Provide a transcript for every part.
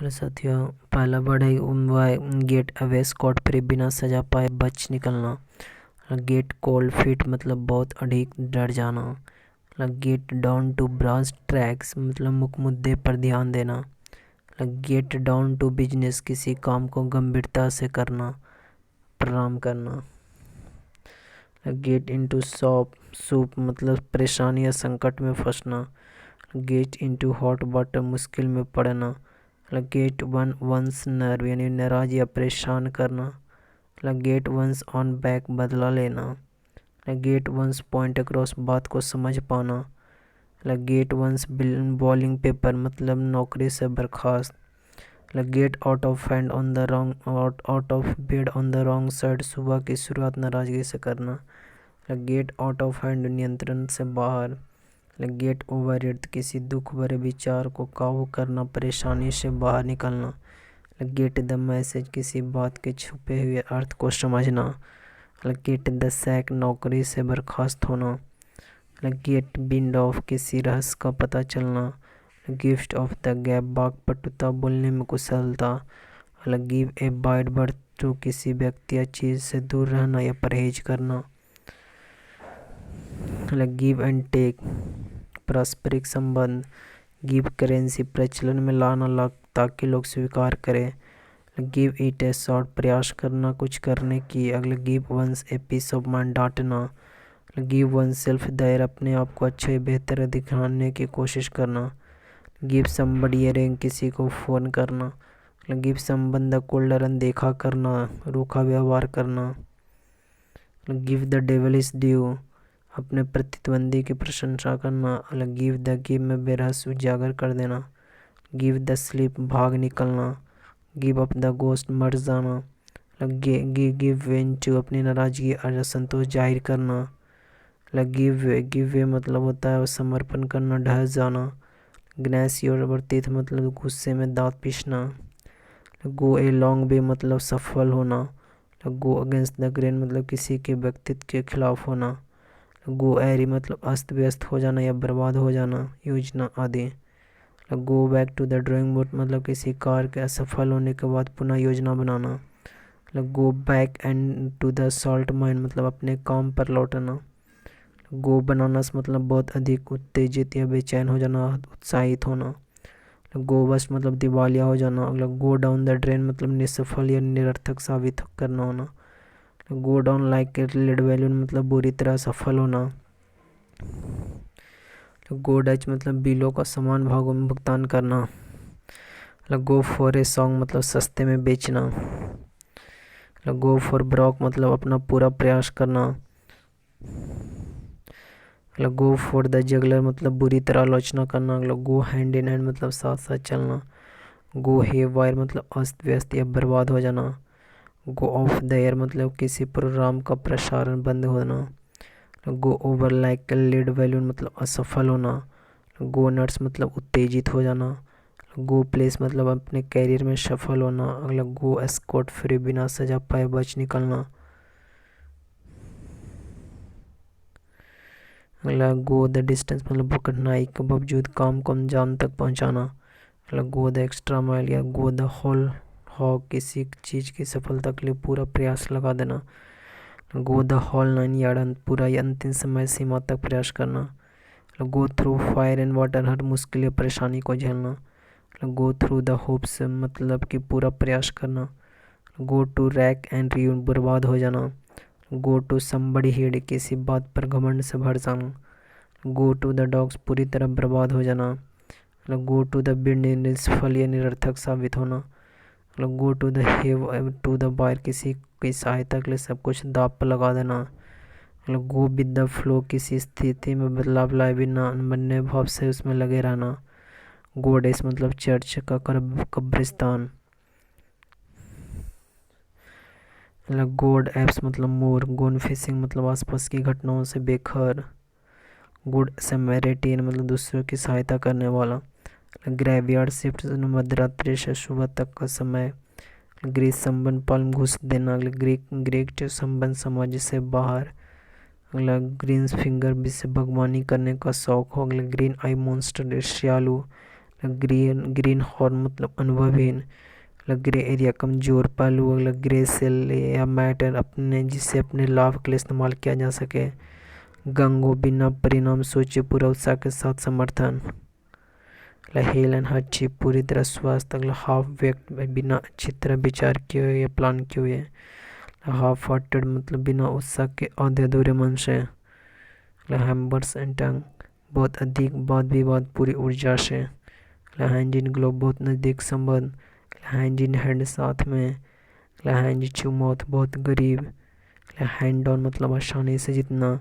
Hello साथियों, पहला word है why get away scot free, बिना सजा पाए बच निकलना। गेट कोल्ड फीट मतलब बहुत अधिक डर जाना। Get down to brass tacks मतलब मुख्य मुद्दे पर ध्यान देना। गेट डाउन टू बिजनेस किसी काम को गंभीरता से करना, प्रारंभ करना। गेट इनटू सूप मतलब परेशानी या संकट में फंसना। गेट इनटू हॉट वाटर मुश्किल में पड़ना। गेट वंस नर्व यानी नाराज या परेशान करना। गेट वंस ऑन बैक बदला लेना। गेट वंस पॉइंट अक्रॉस बात को समझ पाना। गेट वंस बॉलिंग पेपर मतलब नौकरी से बर्खास्त। Get out of hand on the wrong out of bed on the wrong side सुबह की शुरुआत नाराजगी से करना। गेट आउट ऑफ हैंड नियंत्रण से बाहर। गेट ओवर इट किसी दुख भरे विचार को काबू करना, परेशानी से बाहर निकलना। गेट द मैसेज किसी बात के छुपे हुए अर्थ को समझना। गेट द सैक नौकरी से बर्खास्त होना। गेट बिंड ऑफ किसी रहस्य का पता चलना। गिफ्ट ऑफ द गैप वाक्पटुता बोलने में कुशलता। Give a wide berth to किसी व्यक्ति या चीज़ से दूर रहना या परहेज करना। गिव एंड टेक पारस्परिक संबंध। गिव करेंसी प्रचलन में लाना ताकि लोग स्वीकार करें। गिव इट ए शॉट प्रयास करना कुछ करने की। अगले give one's a piece of mind डांटना। गिव वन सेल्फ दायर अपने आप को अच्छे बेहतर दिखाने की कोशिश करना। गिव समबडी ए रिंग किसी को फ़ोन करना। गिव संबंध कोल्डर अनदेखा करना, रूखा व्यवहार करना। Give the devil is due अपने प्रतिद्वंदी की प्रशंसा करना। गिव द गिव में बेरहस्य उजागर कर देना। गिव द स्लीप भाग निकलना। गिव अप द गोस्ट मर जाना। गिव वेन टू अपनी नाराजगी और असंतोष जाहिर करना। गिव वे मतलब होता है समर्पण करना, ढह जाना। ग्नैस योर वर्तित मतलब गुस्से में दांत पीसना। गो ए लॉन्ग वे मतलब सफल होना। गो अगेंस्ट द ग्रेन मतलब किसी के व्यक्तित्व के खिलाफ होना। गो एरी मतलब अस्त व्यस्त हो जाना या बर्बाद हो जाना, योजना आदि। Go back to the drawing board मतलब किसी कार्य के असफल होने के बाद पुनः योजना बनाना। Go back and to the salt mine मतलब अपने काम पर लौटना। गो बनानास मतलब बहुत अधिक उत्तेजित या बेचैन हो जाना, उत्साहित होना। गो बस्ट मतलब दिवालिया हो जाना। गो डाउन द ड्रेन मतलब निसफल या निरर्थक साबित करना होना। Go down like a lead balloon मतलब बुरी तरह सफल होना। गो डच मतलब बिलों का समान भागों में भुगतान करना। गो फॉर ए सॉन्ग मतलब सस्ते में बेचना। गो फॉर ब्रॉक मतलब अपना पूरा प्रयास करना। गो फॉर द जगलर मतलब बुरी तरह आलोचना करना। गो हैंड इन हैंड मतलब साथ साथ चलना। गो हे वायर मतलब अस्त व्यस्त या बर्बाद हो जाना। गो ऑफ द एयर मतलब किसी प्रोग्राम का प्रसारण बंद होना। गो ओवर लाइक लीड वैल्यून मतलब असफल होना। गो नट्स मतलब उत्तेजित हो जाना। गो प्लेस मतलब अपने कैरियर में सफल होना। अगला गो स्कॉट फ्री बिना सजा पाए बच निकलना। अगला गो द डिस्टेंस मतलब कठिनाई के बावजूद काम को अंजाम तक पहुंचाना। अगला गो द एक्स्ट्रा माइल या गो द होल हॉग किसी चीज़ की सफलता के लिए पूरा प्रयास लगा देना। गो द होल 9 यार्ड पूरा अंतिम समय सीमा तक प्रयास करना। Go through fire and water हर मुश्किल या परेशानी को झेलना। गो थ्रू द होप्स मतलब कि पूरा प्रयास करना। Go to rack and ruin बर्बाद हो जाना। गो टू समबडी हेड किसी बात पर घमंड से भर जाना। गो टू द डॉग्स पूरी तरह बर्बाद हो जाना। गो टू द बिंड निष्फल या निरर्थक साबित होना। गो टू द बायर किसी की सहायता के लिए सब कुछ दांव पर लगा देना। गो विद द फ्लो किसी स्थिति में बदलाव लाए बिना बनने भाव से उसमें लगे रहना। गोडेस मतलब चर्च का कब्रिस्तान। गोड एप्स मतलब मोर। गोन फिशिंग मतलब आसपास की घटनाओं से बेखबर। गुड समैरिटन मतलब दूसरों की सहायता करने वाला। ग्रेवयार्ड शिफ्ट मध्यरात्रि से सुबह तक का समय। ग्रीक संबंध पाल घुस देना। ग्रीक संबंध समाज से बाहर। अगला ग्रीन फिंगर से भगवानी करने का शौक हो। अगला ग्रीन आई मॉन्स्टर ईर्ष्यालु। ग्रीन हॉर्न मतलब अनुभवहीन। ग्रे एरिया कमजोर पहलू। ग्रे सेल या मैटर अपने जिससे अपने लाभ के लिए इस्तेमाल किया जा सके। गंगो बिना परिणाम सोचे पूरा उत्साह के साथ समर्थन। हेल एंड हार्डशिप पूरी तरह स्वस्थ। हाफ वेक्ट बिना अच्छी तरह विचार किए हुए या प्लान किए हुए। हाफ हार्टेड मतलब बिना उत्साह के आधे अधूरे मन से। हैम्बर्स एंड टंग बहुत अधिक वाद विवाद पूरी ऊर्जा से। हैंड इन ग्लोव बहुत नज़दीक संबंध। हैंड इन हैंड साथ में। हैंड टू माउथ बहुत गरीब। हैंड ऑन मतलब आसानी से जितना।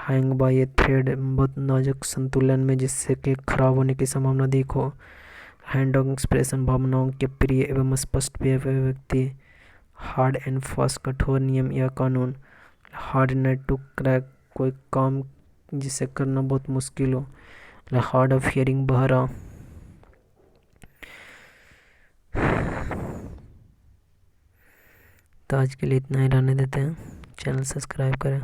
हैंग बाय ए थ्रेड बहुत नाजुक संतुलन में जिससे कि खराब होने की संभावना अधिक हो। हैंड ऑन एक्सप्रेशन भावनाओं के प्रिय एवं स्पष्ट व्यक्ति। हार्ड एंड फास्ट कठोर नियम या कानून। हार्ड नेट टू क्रैक कोई काम जिसे करना बहुत मुश्किल हो। हार्ड ऑफ हियरिंग बहरा। तो आज के लिए इतना ही रहने देते हैं। चैनल सब्सक्राइब करें।